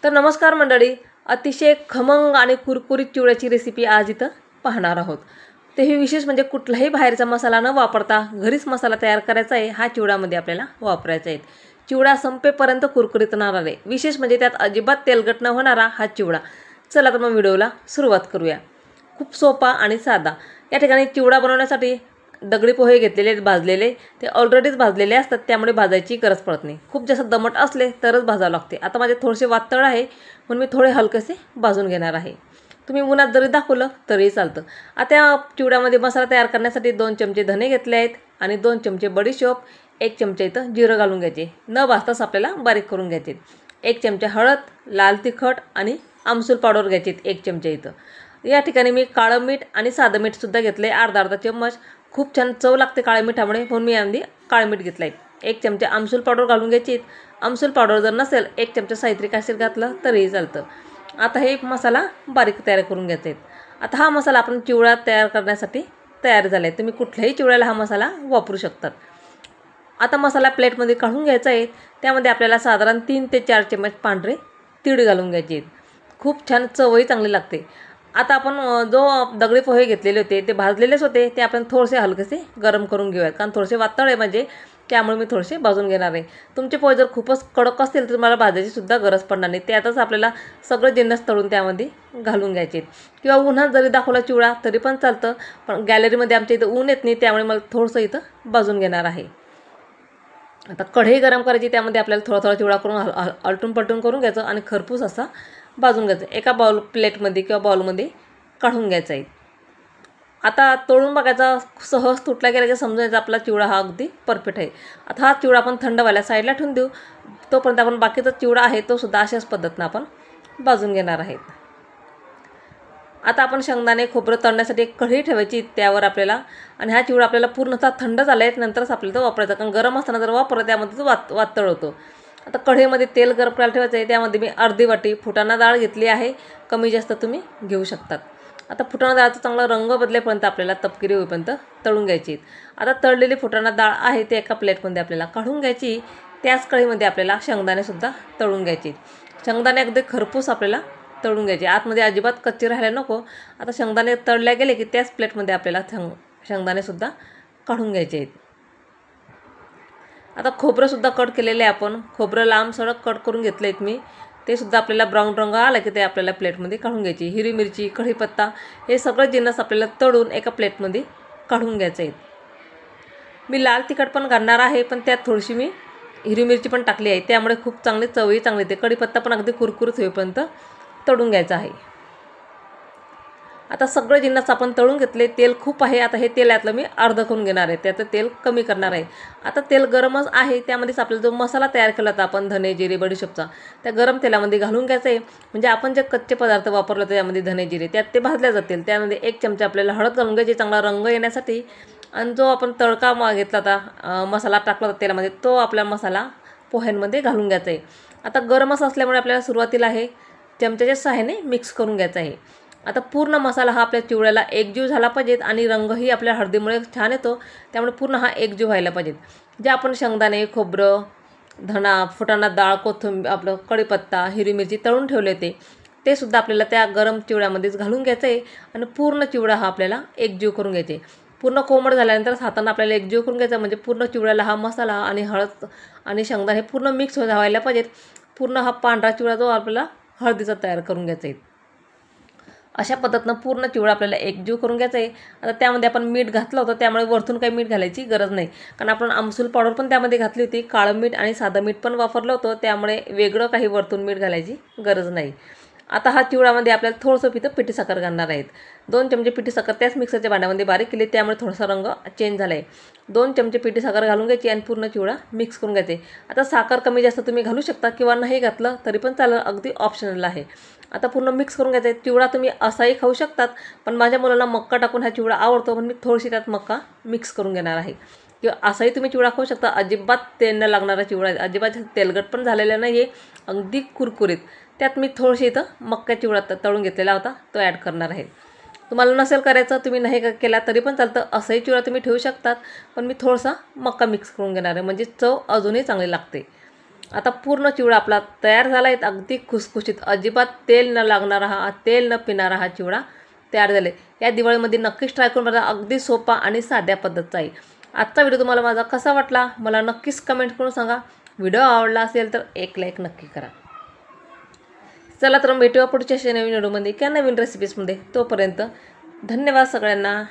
तर नमस्कार मंडळी, अतिशय खमंग आणि कुरकुरीत चिवड्याची रेसिपी आज इथं पाहणार आहोत। तेही विशेष म्हणजे कुठलाही बाहेरचा मसाला न वापरता घरीच मसाला तयार करायचा आहे। हा चिवड्यामध्ये आपल्याला वापरायचा आहे। चिवडा संपेपर्यंत कुरकुरीत राहणार आहे। विशेष म्हणजे त्यात अजिबात तेलकट न होणारा हा चिवडा। चला तर मग व्हिडिओला सुरुवात करूया। खूप सोपा आणि साधा। या ठिकाणी चिवडा बनवण्यासाठी दगडी पोहे घेतलेले भाजलेले, ते ऑलरेडीच भाजलेले असतात, त्यामुळे भाजायची गरज पडत नाही। खूप जास्त दमट असले तरच भाजावं लागते। आता माझे थोडेसे वातळ आहे म्हणून मी थोडे हलकेसे भाजून घेणार आहे। तुम्ही उन्हात जरी दाखवलं तरी चालतं। आता या चिवड्यामध्ये मसाला तयार करण्यासाठी 2 चमचे धने घेतले आहेत आणि 2 चमचे बडीशोप, 1 चमचा इथं जिरं घालून घ्यायचे। न भाजताच आपल्याला बारीक करून घ्यायचे। 1 चमचा हळद, लाल तिखट आणि आमसूल पावडर घ्यायचे 1 चमचा इथं। या ठिकाणी मी काळं मीठ आणि साधं मीठ सुद्धा घेतले अर्धा चम्मच। खूप छान चव लागते काळ्या मिठामुळे म्हणून मी यामध्ये काळं मीठ घेतलं आहे। 1 चमचा आमसूल पावडर घालून घ्यायची। आमसूल पावडर जर नसेल 1 चमचा सायट्रिक ॲसिड घातलं तरीही चालतं। आता हे मसाला बारीक तयार करून घ्यायचा आहे। आता हा मसाला आपण चिवडा तयार करण्यासाठी तयार झाला आहे। तुम्ही कुठल्याही चिवड्याला हा मसाला वापरू शकतात। आता मसाला प्लेटमध्ये काढून घ्यायचा आहे। त्यामध्ये आपल्याला साधारण 3 ते 4 चम्मच पांढरे तीळ घालून घ्यायचे आहेत। खूप छान चवही चांगली लागते। आता आपण जो दगडी पोहे घेतलेले होते ते भाजलेलेच होते, ते आपण थोडेसे हलकेसे गरम करून घेऊयात, कारण थोडेसे वातळ आहे म्हणजे, त्यामुळे मी थोडेसे भाजून घेणार आहे। तुमचे पोहे जर खूपच कडक असतील तर तुम्हाला भाजायची सुद्धा गरज पडणार नाही। त्यातच आपल्याला सगळे जिन्नस तळून त्यामध्ये घालून घ्यायचे किंवा उन्हात जरी दाखवला चिवडा तरी पण चालतं, पण गॅलरीमध्ये आमच्या इथं ऊन येत नाही, त्यामुळे मला थोडंसं इथं भाजून घेणार आहे। आता कढई गरम करायची, त्यामध्ये आपल्याला थोडा थोडा चिवडा करून आलटून पलटून करून घ्यायचं आणि खरपूस असा भाजून घ्यायचं। एका प्लेटमध्ये किंवा बाउलमध्ये काढून घ्यायचा आहे। आता तळून बघायचा, सहज तुटला गेला की समजायचं आपला चिवडा हा अगदी परफेक्ट आहे। आता हा चिवडा आपण थंड व्हायला साईडला ठेवून देऊ। तोपर्यंत आपण बाकीचा चिवडा आहे तो सुद्धा अशाच पद्धतीनं आपण भाजून घेणार आहेत। आता आपण शेंगदाणे खोबरं तळण्यासाठी एक कढई ठेवायची त्यावर आपल्याला, आणि हा चिवडा आपल्याला पूर्णतः थंड झाला आहे नंतरच आपल्याला तो वापरायचा, कारण गरम असताना जर वापरलं त्यामध्ये तो वातळ होतो। आता कढईमध्ये तेल गरम करायला ठेवायचं आहे। त्यामध्ये मी अर्धी वाटी फुटाणा डाळ घेतली आहे, कमी जास्त तुम्ही घेऊ शकतात। आता फुटाणा डाळचा चांगला रंग बदलेपर्यंत आपल्याला तपकिरी होईपर्यंत तळून घ्यायची। आता तळलेली फुटाणा डाळ आहे ते एका प्लेटमध्ये आपल्याला काढून घ्यायची। त्याच कढईमध्ये आपल्याला शेंगदाणेसुद्धा तळून घ्यायचे। शेंगदाणे अगदी खरपूस आपल्याला तळून घ्यायचे, आतमध्ये अजिबात कच्चे राहायला नको। आता शेंगदाणे तळल्या गेले की त्याच प्लेटमध्ये आपल्याला शेंगदाणेसुद्धा काढून घ्यायचे आहेत। आता खोबरंसुद्धा कट केलेले आहे आपण, खोबरं लांब सडक कट करून घेतले आहेत मी, ते सुद्धा आपल्याला ब्राऊन रंग आला की ते आपल्याला प्लेटमध्ये काढून घ्यायची। हिरवी मिरची, कढीपत्ता हे सगळं जिन्नस आपल्याला तळून एका प्लेटमध्ये काढून घ्यायचे आहेत। मी लाल तिखट पण घालणार आहे, पण त्यात थोडीशी मी हिरवी मिरची पण टाकली आहे, त्यामुळे खूप चांगली चवही चांगली येते। कढीपत्ता पण अगदी कुरकुरीत होईपर्यंत तळून घ्यायचा आहे। आता सगळे जिन्नस आपण तळून घेतले। तेल खूप आहे, आता हे तेल यातलं मी अर्ध करून घेणार आहे, त्याचं तेल कमी करणार आहे। आता तेल गरमच आहे, त्यामध्येच आपला जो मसाला तयार केला होता आपण धने जिरे बडीशोपचा, त्या गरम तेलामध्ये घालून घ्यायचं आहे। म्हणजे आपण जे कच्चे पदार्थ वापरले होते त्यामध्ये धने जिरे, त्यात ते भाजले जातील। त्यामध्ये 1 चमचा आपल्याला हळद घालून घ्यायची चांगला रंग येण्यासाठी, आणि जो आपण तडका घेतला होता, मसाला टाकला होता तेलामध्ये, तो आपला मसाला पोह्यांमध्ये घालून घ्यायचा आहे। आता गरमच असल्यामुळे आपल्याला सुरुवातीला हे चमच्याच्या सहाय्याने मिक्स करून घ्यायचं आहे। आता पूर्ण मसाला हा आपल्या चिवड्याला एकजीव झाला पाहिजेत, आणि रंगही आपल्या हळदीमुळे छान येतो, त्यामुळे पूर्ण हा एकजीव व्हायला पाहिजेत। जे आपण शेंगदाणे, खोबरं, धना, फुटाणा डाळ, कोथिंबीर, आपलं कढीपत्ता, हिरवी मिरची तळून ठेवले होते, ते सुद्धा आपल्याला त्या गरम चिवड्यामध्येच घालून घ्यायचं आहे, आणि पूर्ण चिवडा हा आपल्याला एकजीव करून घ्यायचे। पूर्ण कोमट झाल्यानंतर हाताने आपल्याला एकजीव करून घ्यायचा, म्हणजे पूर्ण चिवड्याला हा मसाला आणि हळद आणि शेंगदाणे हे पूर्ण मिक्स व्हायला पाहिजेत। पूर्ण हा पांढरा चिवडा जो आपल्याला हळदीचा तयार करून घ्यायचा आहे। अशा पद्धतीनं पूर्ण चिवडा आपल्याला एकजीव करून घ्यायचा आहे। आता त्यामध्ये आपण मीठ घातलं होतं, त्यामुळे वरतून काही मीठ घालायची गरज नाही, कारण आपण आमसूल पावडर पण त्यामध्ये घातली होती, काळं मीठ आणि साधं मीठ पण वापरलं होतं, त्यामुळे वेगळं काही वरतून मीठ घालायची गरज नाही। आता हा चिवड्यामध्ये आपल्याला थोडंसं इथं पिठी साखर घालणार आहेत। 2 चमचे पिठी साखर त्याच मिक्सरच्या भांड्यामध्ये बारीक केली, त्यामुळे थोडासा रंग चेंज झाला आहे। 2 चमचे पिठी साखर घालून घ्यायची आणि पूर्ण चिवडा मिक्स करून घ्यायचे। आता साखर कमी जास्त तुम्ही घालू शकता किंवा नाही घातलं तरी पण चालेल, अगदी ऑप्शनल आहे। आता पूर्ण मिक्स करून घ्यायचं आहे। चिवडा तुम्ही असाही खाऊ शकतात, पण माझ्या मुलांना मक्का टाकून हा चिवडा आवडतो, म्हणून मी थोडीशी त्यात मक्का मिक्स करून घेणार आहे। किंवा असाही तुम्ही चिवडा खाऊ शकता, अजिबात तेल न लागणारा चिवडा, अजिबात तेलगट पण झालेला नाही आहे, अगदी कुरकुरीत। त्यात मी थोडीशी इथं मक्का चिवडा तळून घेतलेला होता तो ॲड करणार आहे। तुम्हाला नसेल करायचं, तुम्ही नाही केला तरी पण चालतं, असाही चिवडा तुम्ही ठेवू शकतात, पण मी थोडासा मक्का मिक्स करून घेणार आहे, म्हणजे चव अजूनही चांगली लागते। आता पूर्ण चिवडा आपला तयार झाला आहे. अगदी खुसखुशीत, अजिबात तेल न लागणारा तेल न पिणारा हा चिवडा तयार झाले. या दिवाळीमध्ये नक्कीच ट्राय करून बघा. अगदी सोपा आणि साध्या पद्धतीचा आहे. आजचा व्हिडिओ तुम्हाला माझा कसा वाटला मला नक्कीच कमेंट करून सांगा. व्हिडिओ आवडला असेल तर एक लाईक नक्की करा. चला तर भेटूया पुढच्या नवीन व्हिडिओमध्ये किंवा नवीन रेसिपीजमध्ये. तोपर्यंत धन्यवाद सगळ्यांना.